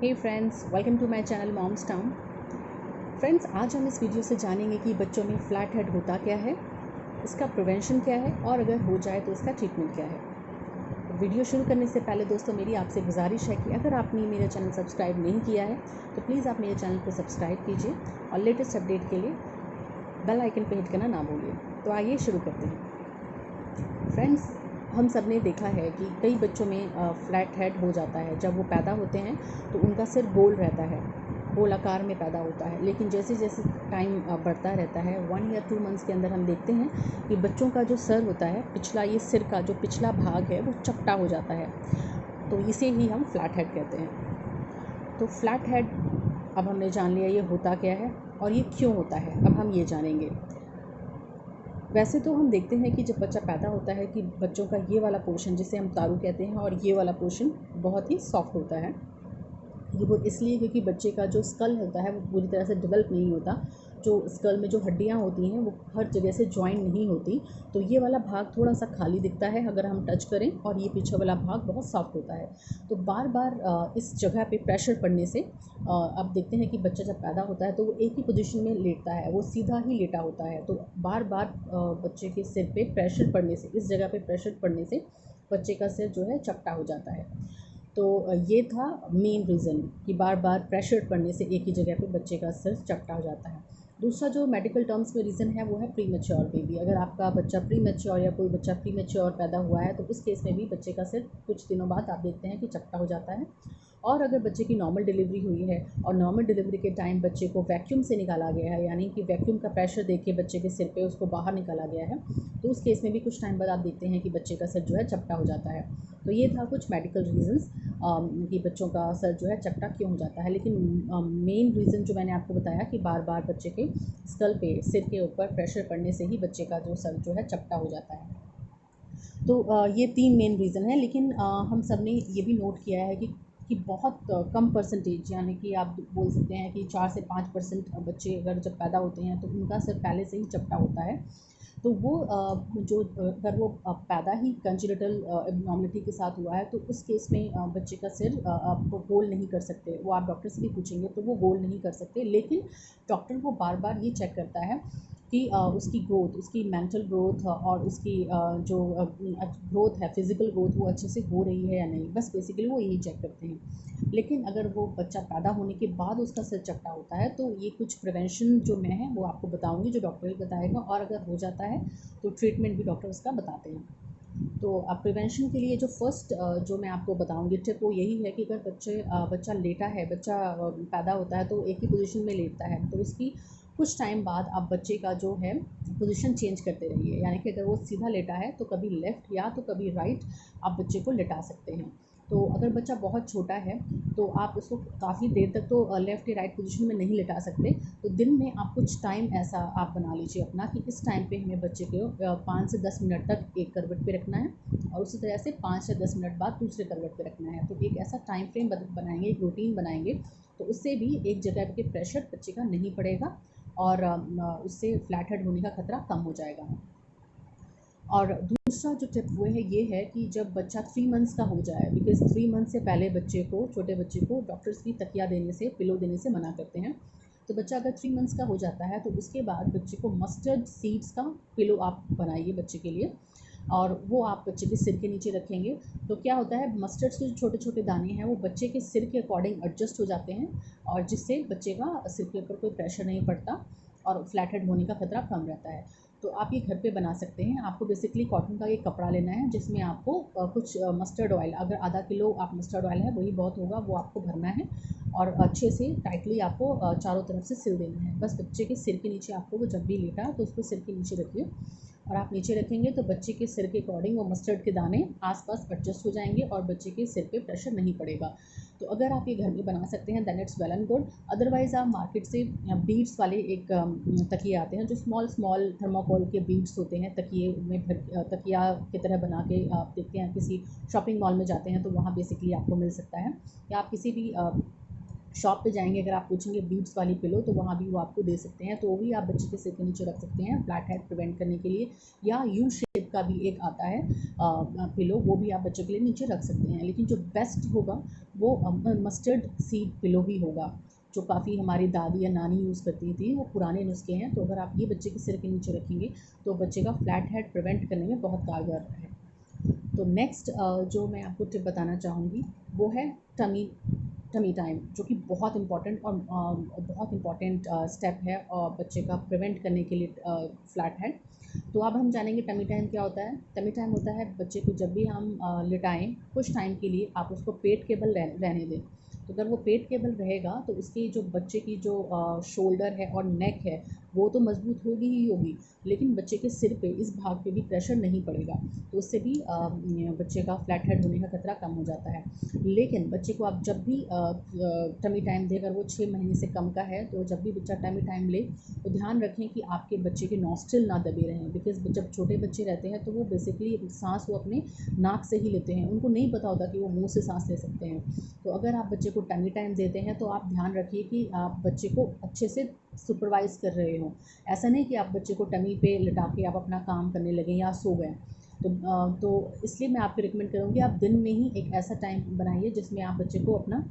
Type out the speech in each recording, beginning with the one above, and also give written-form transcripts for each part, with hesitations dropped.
Hey friends, welcome to my channel mom's town. Friends, आज हम इस वीडियो से जानेंगे कि बच्चों में फ्लैट हेड होता क्या है, इसका प्रिवेंशन क्या है और अगर हो जाए तो इसका ट्रीटमेंट क्या है। तो वीडियो शुरू करने से पहले दोस्तों मेरी आपसे गुजारिश है कि अगर आपने मेरा चैनल सब्सक्राइब नहीं किया है तो प्लीज़ आप मेरे चैनल को सब्सक्राइब कीजिए और लेटेस्ट अपडेट के लिए बेल आइकन पर हिट करना ना भूलिए। तो आइए शुरू करते हैं। फ्रेंड्स, हम सब ने देखा है कि कई बच्चों में फ्लैट हेड हो जाता है। जब वो पैदा होते हैं तो उनका सिर गोल रहता है, गोल आकार में पैदा होता है, लेकिन जैसे जैसे टाइम बढ़ता रहता है 1 या 2 मंथ्स के अंदर हम देखते हैं कि बच्चों का जो सर होता है, पिछला ये सिर का जो पिछला भाग है वो चपटा हो जाता है। तो इसे ही हम फ्लैट हेड कहते हैं। तो फ्लैट हेड अब हमने जान लिया ये होता क्या है और ये क्यों होता है, अब हम ये जानेंगे। वैसे तो हम देखते हैं कि जब बच्चा पैदा होता है कि बच्चों का ये वाला पोर्शन जिसे हम तारू कहते हैं और ये वाला पोर्शन बहुत ही सॉफ्ट होता है। ये वो इसलिए क्योंकि बच्चे का जो स्कल होता है वो पूरी तरह से डेवलप नहीं होता। जो स्कल में जो हड्डियाँ होती हैं वो हर जगह से जॉइन नहीं होती, तो ये वाला भाग थोड़ा सा खाली दिखता है अगर हम टच करें, और ये पीछे वाला भाग बहुत सॉफ्ट होता है। तो बार बार इस जगह पे प्रेशर पड़ने से अब देखते हैं कि बच्चा जब पैदा होता है तो वो एक ही पोजीशन में लेटता है, वो सीधा ही लेटा होता है। तो बार बार बच्चे के सिर पे प्रेशर पड़ने से, इस जगह पे प्रेशर पड़ने से बच्चे का सिर जो है चपटा हो जाता है। तो ये था मेन रीज़न कि बार बार प्रेशर पड़ने से एक ही जगह पे बच्चे का सिर चपटा हो जाता है। दूसरा जो मेडिकल टर्म्स में रीज़न है वो है प्री मैच्योर बेबी। अगर आपका बच्चा प्री मैच्योर या कोई बच्चा प्री मैच्योर पैदा हुआ है तो उस केस में भी बच्चे का सिर कुछ दिनों बाद आप देखते हैं कि चपटा हो जाता है। और अगर बच्चे की नॉर्मल डिलीवरी हुई है और नॉर्मल डिलीवरी के टाइम बच्चे को वैक्यूम से निकाला गया है, यानी कि वैक्यूम का प्रेशर दे के बच्चे के सिर पे उसको बाहर निकाला गया है, तो उस केस में भी कुछ टाइम बाद आप देखते हैं कि बच्चे का सिर जो है चपटा हो जाता है। तो ये था कुछ मेडिकल रीजंस कि बच्चों का सर जो है चपटा क्यों हो जाता है। लेकिन मेन रीज़न जो मैंने आपको बताया कि बार बार बच्चे के स्कल पे, सिर के ऊपर प्रेशर पड़ने से ही बच्चे का जो सर जो है चपटा हो जाता है। तो ये 3 मेन रीज़न है। लेकिन हम सब ने ये भी नोट किया है कि बहुत कम परसेंटेज, यानी कि आप बोल सकते हैं कि 4 से 5% बच्चे अगर जब पैदा होते हैं तो उनका सिर पहले से ही चपटा होता है। तो वो अगर वो पैदा ही कंजेनिटल एब्नॉर्मलिटी के साथ हुआ है तो उस केस में बच्चे का सिर आप गोल नहीं कर सकते। वो आप डॉक्टर से भी पूछेंगे तो वो गोल नहीं कर सकते, लेकिन डॉक्टर वो बार बार ये चेक करता है कि उसकी ग्रोथ, उसकी मेंटल ग्रोथ और उसकी जो ग्रोथ है, फिज़िकल ग्रोथ, वो अच्छे से हो रही है या नहीं। बस बेसिकली वो यही चेक करते हैं। लेकिन अगर वो बच्चा पैदा होने के बाद उसका सिर चपटा होता है तो ये कुछ प्रिवेंशन जो मैं है वो आपको बताऊंगी, जो डॉक्टर भी बताएगा, और अगर हो जाता है तो ट्रीटमेंट भी डॉक्टर उसका बताते हैं। तो अब प्रिवेंशन के लिए जो फर्स्ट जो मैं आपको बताऊंगी टिप वो यही है कि अगर बच्चा लेटा है, बच्चा पैदा होता है तो एक ही पोजीशन में लेटता है, तो उसकी कुछ टाइम बाद आप बच्चे का जो है पोजीशन चेंज करते रहिए। यानी कि अगर वो सीधा लेटा है तो कभी लेफ़्ट या तो कभी राइट आप बच्चे को लेटा सकते हैं। तो अगर बच्चा बहुत छोटा है तो आप उसको काफ़ी देर तक तो लेफ़्ट या राइट पोजीशन में नहीं लेटा सकते। तो दिन में आप कुछ टाइम ऐसा आप बना लीजिए अपना कि इस टाइम पे हमें बच्चे को 5 से 10 मिनट तक एक करवट पे रखना है और उसी तरह से 5 से 10 मिनट बाद दूसरे करवट पे रखना है। तो एक ऐसा टाइम फ्रेम बनाएंगे, एक रूटीन बनाएंगे, तो उससे भी एक जगह पे प्रेशर बच्चे का नहीं पड़ेगा और उससे फ्लैट हेड होने का खतरा कम हो जाएगा। और दूसरा जो टिप वो है ये है कि जब बच्चा 3 मंथ्स का हो जाए, बिकॉज़ 3 मंथ से पहले बच्चे को, छोटे बच्चे को डॉक्टर्स भी तकिया देने से, पिलो देने से मना करते हैं। तो बच्चा अगर 3 मंथ्स का हो जाता है तो उसके बाद बच्चे को मस्टर्ड सीड्स का पिलो आप बनाइए बच्चे के लिए, और वो आप बच्चे के सिर के नीचे रखेंगे। तो क्या होता है, मस्टर्ड्स के जो छोटे छोटे दाने हैं वो बच्चे के सिर के अकॉर्डिंग एडजस्ट हो जाते हैं और जिससे बच्चे का सिर के ऊपर कोई प्रेशर नहीं पड़ता और फ्लैट हेड होने का खतरा कम रहता है। तो आप ये घर पे बना सकते हैं। आपको बेसिकली कॉटन का एक कपड़ा लेना है जिसमें आपको कुछ मस्टर्ड ऑयल, अगर आधा किलो आप मस्टर्ड ऑयल है वही बहुत होगा, वो आपको भरना है और अच्छे से टाइटली आपको चारों तरफ से सिल देना है। बस बच्चे के सिर के नीचे आपको, वो जब भी लेटा तो उसको सिर के नीचे रखिए और आप नीचे रखेंगे तो बच्चे के सिर के अकॉर्डिंग वो मस्टर्ड के दाने आसपास एडजस्ट हो जाएंगे और बच्चे के सिर पे प्रेशर नहीं पड़ेगा। तो अगर आप ये घर में बना सकते हैं then it's well and good. Otherwise आप मार्केट से बीड्स वाले एक तकिए आते हैं जो स्मॉल स्मॉल थर्माकोल के बीड्स होते हैं, तकिए में तकिया की तरह बना के आप देखते हैं किसी शॉपिंग मॉल में जाते हैं तो वहाँ बेसिकली आपको मिल सकता है, या आप किसी भी शॉप पे जाएंगे, अगर आप पूछेंगे बीड्स वाली पिलो तो वहाँ भी वो आपको दे सकते हैं, तो वो भी आप बच्चे के सिर के नीचे रख सकते हैं फ्लैट हेड प्रिवेंट करने के लिए। या यू शेप का भी एक आता है पिलो, वो भी आप बच्चों के लिए नीचे रख सकते हैं। लेकिन जो बेस्ट होगा वो मस्टर्ड सीड पिलो ही होगा, जो काफ़ी हमारी दादी या नानी यूज़ करती थी, वो पुराने नुस्खे हैं। तो अगर आप ये बच्चे के सिर के नीचे रखेंगे तो बच्चे का फ्लैट हेड प्रिवेंट करने में बहुत कारगर है। तो नेक्स्ट जो मैं आपको टिप बताना चाहूँगी वो है टमी टाइम, जो कि बहुत इम्पॉर्टेंट और बहुत इम्पॉर्टेंट स्टेप है और बच्चे का प्रिवेंट करने के लिए फ्लैट हेड। तो अब हम जानेंगे टमी टाइम क्या होता है। टमी टाइम होता है बच्चे को जब भी हम लिटाएं कुछ टाइम के लिए आप उसको पेट केबल रहने दें। तो अगर वो पेट केबल रहेगा तो उसकी जो बच्चे की जो शोल्डर है और नेक है वो तो मजबूत होगी ही होगी, लेकिन बच्चे के सिर पे इस भाग पे भी प्रेशर नहीं पड़ेगा, तो उससे भी बच्चे का फ्लैट हेड होने का खतरा कम हो जाता है। लेकिन बच्चे को आप जब भी टमी टाइम दें, अगर वो 6 महीने से कम का है तो जब भी बच्चा टमी टाइम ले तो ध्यान रखें कि आपके बच्चे के नॉस्ट्रिल ना दबे रहें, बिकॉज जब छोटे बच्चे रहते हैं तो वो बेसिकली सांस वो अपने नाक से ही लेते हैं, उनको नहीं पता होता कि वो मुंह से सांस ले सकते हैं। तो अगर आप बच्चे को टमी टाइम देते हैं तो आप ध्यान रखिए कि आप बच्चे को अच्छे से सुपरवाइज़ कर रहे हो। ऐसा नहीं कि आप बच्चे को टमी पे लिटा के आप अपना काम करने लगें या सो गए। तो इसलिए मैं आपको रिकमेंड करूँगी आप दिन में ही एक ऐसा टाइम बनाइए जिसमें आप बच्चे को अपना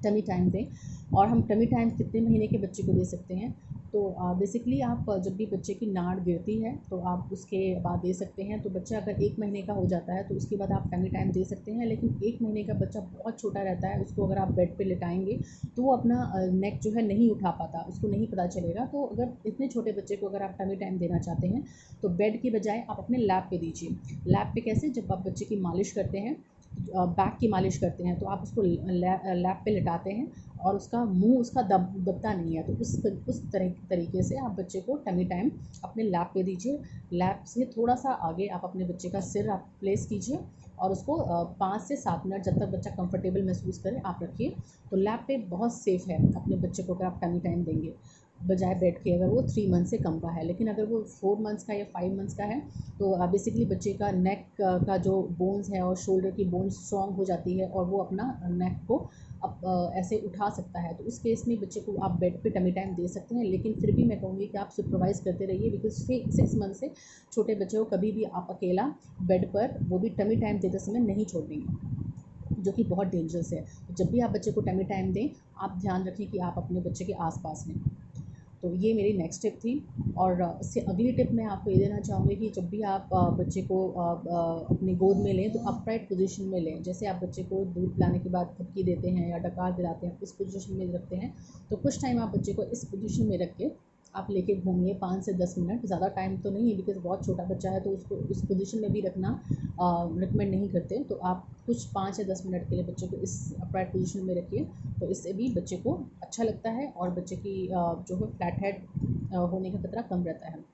टमी टाइम दें। और हम टमी टाइम कितने महीने के बच्चे को दे सकते हैं, तो बेसिकली आप जब भी बच्चे की नाड़ गिरती है तो आप उसके बाद दे सकते हैं। तो बच्चा अगर 1 महीने का हो जाता है तो उसके बाद आप टमी टाइम दे सकते हैं। लेकिन 1 महीने का बच्चा बहुत छोटा रहता है, उसको अगर आप बेड पे लिटाएंगे तो वो अपना नेक जो है नहीं उठा पाता, उसको नहीं पता चलेगा। तो अगर इतने छोटे बच्चे को अगर आप टमी टाइम देना चाहते हैं तो बेड की बजाय आप अपने लैप पे दीजिए। लैप पे कैसे, जब आप बच्चे की मालिश करते हैं, बैक की मालिश करते हैं, तो आप उसको लैप पे लिटाते हैं और उसका मुंह उसका दबता नहीं है। तो उस तरीके से आप बच्चे को टमी टाइम अपने लैप पे दीजिए। लैप से थोड़ा सा आगे आप अपने बच्चे का सिर आप प्लेस कीजिए और उसको 5 से 7 मिनट जब तक बच्चा कंफर्टेबल महसूस करे आप रखिए। तो लैप पे बहुत सेफ़ है अपने बच्चे को अगर आप टमी टाइम देंगे, बजाय बेड के, अगर वो 3 मंथ से कम का है। लेकिन अगर वो 4 मंथ्स का या 5 मंथ्स का है तो बेसिकली बच्चे का नेक का जो बोन्स है और शोल्डर की बोन्स स्ट्रॉन्ग हो जाती है और वो अपना नेक को ऐसे उठा सकता है। तो उस केस में बच्चे को आप बेड पे टमी टाइम दे सकते हैं। लेकिन फिर भी मैं कहूँगी कि आप सुपरवाइज़ करते रहिए, बिकॉज 6 मंथ से छोटे बच्चे को कभी भी आप अकेला बेड पर, वो भी टमी टाइम देते समय, नहीं छोड़ देंगे, जो कि बहुत डेंजरस है। तो जब भी आप बच्चे को टमी टाइम दें आप ध्यान रखें कि आप अपने बच्चे के आसपास हैं। तो ये मेरी नेक्स्ट टिप थी। और इससे अगली टिप मैं आपको ये देना चाहूँगी कि जब भी आप बच्चे को अपनी गोद में लें तो अपराइट पोजीशन में लें। जैसे आप बच्चे को दूध पिलाने के बाद थपकी देते हैं या डकार दिलाते हैं, इस पोजीशन में रखते हैं, तो कुछ टाइम आप बच्चे को इस पोजीशन में रख के आप लेके घूमिए 5 से 10 मिनट। ज़्यादा टाइम तो नहीं है, बिकॉज बहुत छोटा बच्चा है तो उसको इस पोजीशन में भी रखना रिकमेंड नहीं करते। तो आप कुछ 5 से 10 मिनट के लिए बच्चे को इस अपराइट पोजीशन में रखिए, तो इससे भी बच्चे को अच्छा लगता है और बच्चे की जो है फ्लैट हेड होने का खतरा कम रहता है।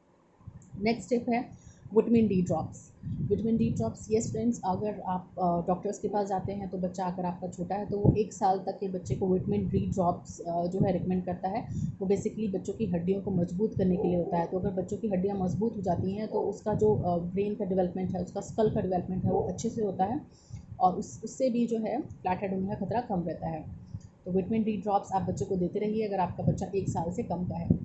नेक्स्ट स्टेप है vitamin D drops. Vitamin D drops, yes friends, अगर आप डॉक्टर्स के पास जाते हैं तो बच्चा अगर आपका छोटा है तो वो 1 साल तक के बच्चे को विटामिन डी ड्रॉप्स जो है रिकमेंड करता है। वो बेसिकली बच्चों की हड्डियों को मजबूत करने के लिए होता है। तो अगर बच्चों की हड्डियाँ मजबूत हो जाती हैं तो उसका जो ब्रेन का डेवलपमेंट है, उसका स्कल का डेवलपमेंट है, वो अच्छे से होता है और उससे भी जो है फ्लैट हेड होने का खतरा कम रहता है। तो विटामिन डी ड्रॉप्स आप बच्चे को देते रहिए अगर आपका बच्चा 1 साल से कम का है।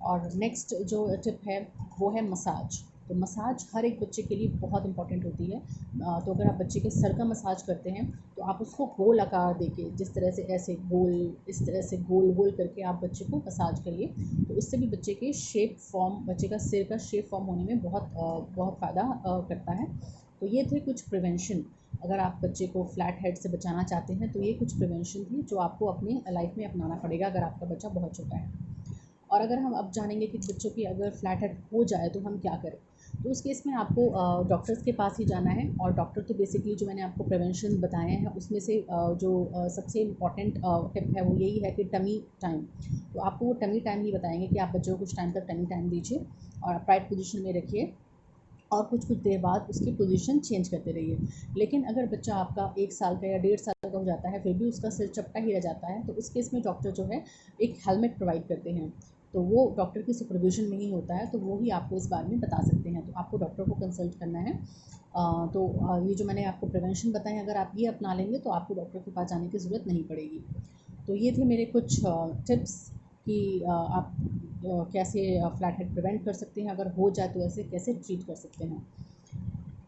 और नेक्स्ट जो टिप है वो है मसाज। तो मसाज हर एक बच्चे के लिए बहुत इंपॉर्टेंट होती है। तो अगर आप बच्चे के सर का मसाज करते हैं तो आप उसको गोल आकार देके, जिस तरह से ऐसे गोल, इस तरह से गोल गोल करके आप बच्चे को मसाज करिए। तो इससे भी बच्चे के शेप फॉर्म, बच्चे का सिर का शेप फॉर्म होने में बहुत फ़ायदा करता है। तो ये थे कुछ प्रिवेंशन। अगर आप बच्चे को फ्लैट हेड से बचाना चाहते हैं तो ये कुछ प्रिवेंशन थी जो आपको अपनी लाइफ में अपनाना पड़ेगा अगर आपका बच्चा बहुत छोटा है। और अगर हम अब जानेंगे कि बच्चों की अगर फ्लैट हेड हो जाए तो हम क्या करें, तो उस केस में आपको डॉक्टर्स के पास ही जाना है। और डॉक्टर तो बेसिकली जो मैंने आपको प्रिवेंशन बताए हैं उसमें से जो सबसे इम्पॉर्टेंट टिप है वो यही है कि टमी टाइम। तो आपको वो टमी टाइम ही बताएंगे कि आप बच्चों को कुछ टाइम तक टमी टाइम दीजिए और अपराइट पोजीशन में रखिए और कुछ देर बाद उसकी पोजीशन चेंज करते रहिए। लेकिन अगर बच्चा आपका 1 साल का या 1.5 साल का हो जाता है फिर भी उसका सिर चपटा ही रह जाता है, तो उस केस में डॉक्टर जो है एक हेलमेट प्रोवाइड करते हैं। तो वो डॉक्टर की सुपरविजन में ही होता है, तो वो ही आपको इस बारे में बता सकते हैं। तो आपको डॉक्टर को कंसल्ट करना है। ये जो मैंने आपको प्रिवेंशन बताए, अगर आप ये अपना लेंगे तो आपको डॉक्टर के पास जाने की ज़रूरत नहीं पड़ेगी। तो ये थे मेरे कुछ टिप्स कि आप कैसे फ्लैट हेड प्रिवेंट कर सकते हैं, अगर हो जाए तो ऐसे कैसे ट्रीट कर सकते हैं।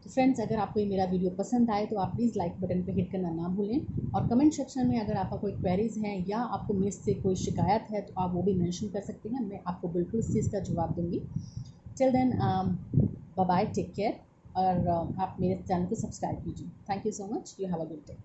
तो फ्रेंड्स, अगर आपको ये मेरा वीडियो पसंद आए तो आप प्लीज़ लाइक बटन पे हिट करना ना भूलें, और कमेंट सेक्शन में अगर आपका कोई क्वेरीज़ हैं या आपको मेरे से कोई शिकायत है तो आप वो भी मेंशन कर सकते हैं, मैं आपको बिल्कुल इस चीज़ का जवाब दूँगी। Till then bye bye, take care, और आप मेरे चैनल को सब्सक्राइब कीजिए। Thank you so much, you have a good day.